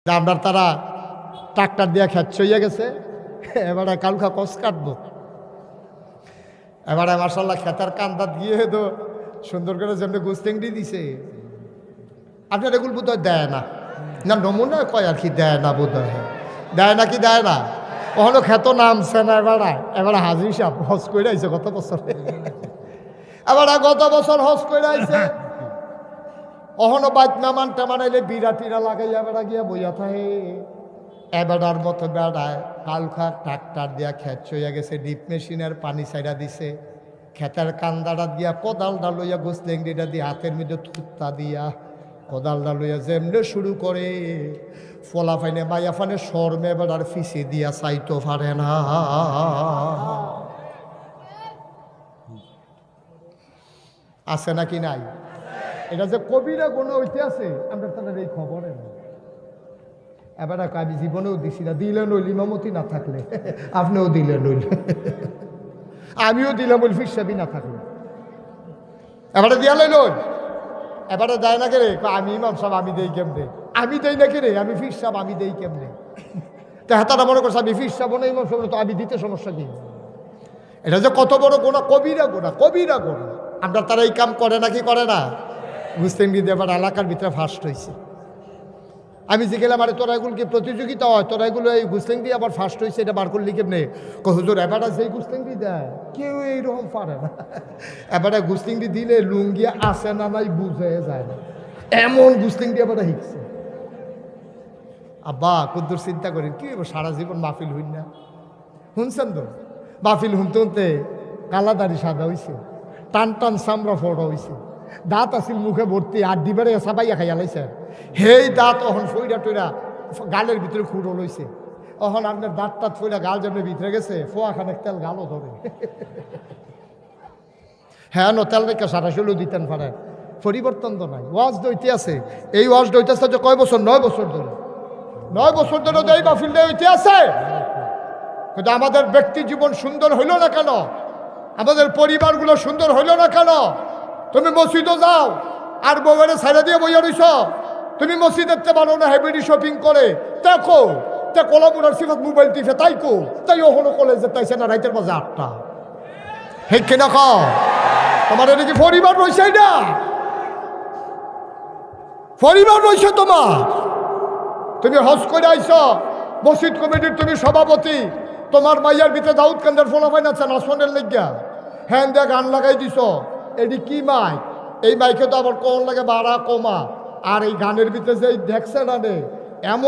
আপনার তারা ট্রাক্টর দিয়ে খেত চইয়া গেছে, এবারে কালকা কষ কাটবো। এবারে মার্শাল্লাহ খেতার কান্দা দিয়ে তো সুন্দর করে যেমনি গুস্তেংডি দিছে। আপনার এগুলো বোধ হয় দেয় না, না নমুনা কয় আর কি দেয় না, বোধ হয় দেয় না, কি দেয় না। ওখানে খেত নামছে না। এবারে হাজি সাহেব হজ করে আইছে গত বছর, এবারে গত বছর হজ করে আইছে। অহনো বাইক নামান টামানাইলে বিড়া টিরা লাগাইয়া বেড়া গিয়া বইয়া থাকে। এবেড়ার মতো বেড়ায় কালখা ট্রাক্টর দিয়া খেত চইয়া গেছে, ডিপ মেশিনের পানি ছাইড়া দিছে। খেতের কান্দাটা দিয়া কোদালটা লইয়া গোসলেংডিটা দিয়ে হাতের মধ্যে থুত্তা দিয়া কোদালটা লইয়া যেমনে শুরু করে ফলা ফাইনে মাইয়া ফানে শর্মে বেড়ার ফিসে দিয়া চাইতো পারে না। আছে নাকি নাই? এটা যে কবিরা কোনো হইতে আছে আমরা তাদের এই খবরে না। এবার আমি জীবনেও দিছি না, দিলে নইল ইমামতি না থাকলে, আপনিও দিলে নইল, আমিও দিলাম ওই ফিরসাবি না থাকলে। এবারে দিয়া লইল, এবারে দেয় না কে রে? আমি ইমাম সাহেব আমি দেই কেমনে? আমি দেই না কে রে? আমি ফির সাহেব আমি দেই কেমনে? তা হাতাটা মনে করছে আমি ফির সাহেব না ইমাম সাহেব, তো আমি দিতে সমস্যা কি? এটা যে কত বড় গোনা, কবিরা গোনা, কবিরা গোনা। আমরা তারা এই কাম করে নাকি করে না? বুঝতেন কি এবার এলাকার ভিতরে ফার্স্ট হয়েছে। আমি যে গেলাম, আরে তোরা এগুলো কি প্রতিযোগিতা হয়? তোরা এগুলো এই গুস্তেঙ্গি আবার ফার্স্ট হয়েছে, এটা বার করলি কেমনে? হুজুর এবারে সেই গুস্তেঙ্গি দেয়, কেউ এইরকম পারে না। এবারে গুস্তেঙ্গি দিলে লুঙ্গি আসে না নাই বুঝে যায় না, এমন গুস্তেঙ্গি এবারে হিকছে। আব্বা কুদ্দুর চিন্তা করি কি সারা জীবন মাহফিল হইন না, শুনছেন তো? মাহফিল শুনতে শুনতে কালাদারি সাদা হয়েছে, টান টান চামড়া ফোড়া হয়েছে, দাঁত আছিল মুখে ভর্তি, আর দিবারে সাবাইয়া খাইয়া লাইছে। হেই দাঁত অহন ফইরা টইরা গালের ভিতরে খুঁড়ো লইছে। অহন আপনার দাঁত টাত ফইরা গাল যেমনি ভিতরে গেছে, ফোয়াখানে তেল গালও ধরে। হ্যাঁ তেল রেখে সারা শুলো দিতেন পারেন, পরিবর্তন তো নাই। ওয়াজ দইতে আছে, এই ওয়াজ দইতে আছে কয় বছর? 9 বছর ধরে, 9 বছর ধরে এই মাহফিল হইতে আছে। কিন্তু আমাদের ব্যক্তি জীবন সুন্দর হইল না কেন? আমাদের পরিবারগুলো সুন্দর হইল না কেন? তুমি মসজিদে যাও আর মোবাইলে ছাইড়া দিয়ে বইয়া রইছ, তুমি মসজিদ দেখতে পারো না, হেভিডি শপিং করে দেখো তে কলাপুরার সিফাত মোবাইল টিপে তাই কো, তাই ওখানে কলেজে তাইছে না রাইতের বাজে 8টা। ঠিক কিনা কও? তোমার এটা কি পরিবার রয়েছে? না পরিবার রয়েছে তোমার। তুমি হজ করে আইছ, মসজিদ কমিটির তুমি সভাপতি, তোমার মাইয়ার ভিতরে দাউদ কান্দার ফলাফাইন আছে নাচনের লেগিয়া, হ্যাঁ দিয়া গান লাগাই দিছ। এটি কি মাইক? এই মাইকে তো আবার কোন লাগে বাড়া কমা, আর এই গানের ভিতরে যে দেখছে না রে এমন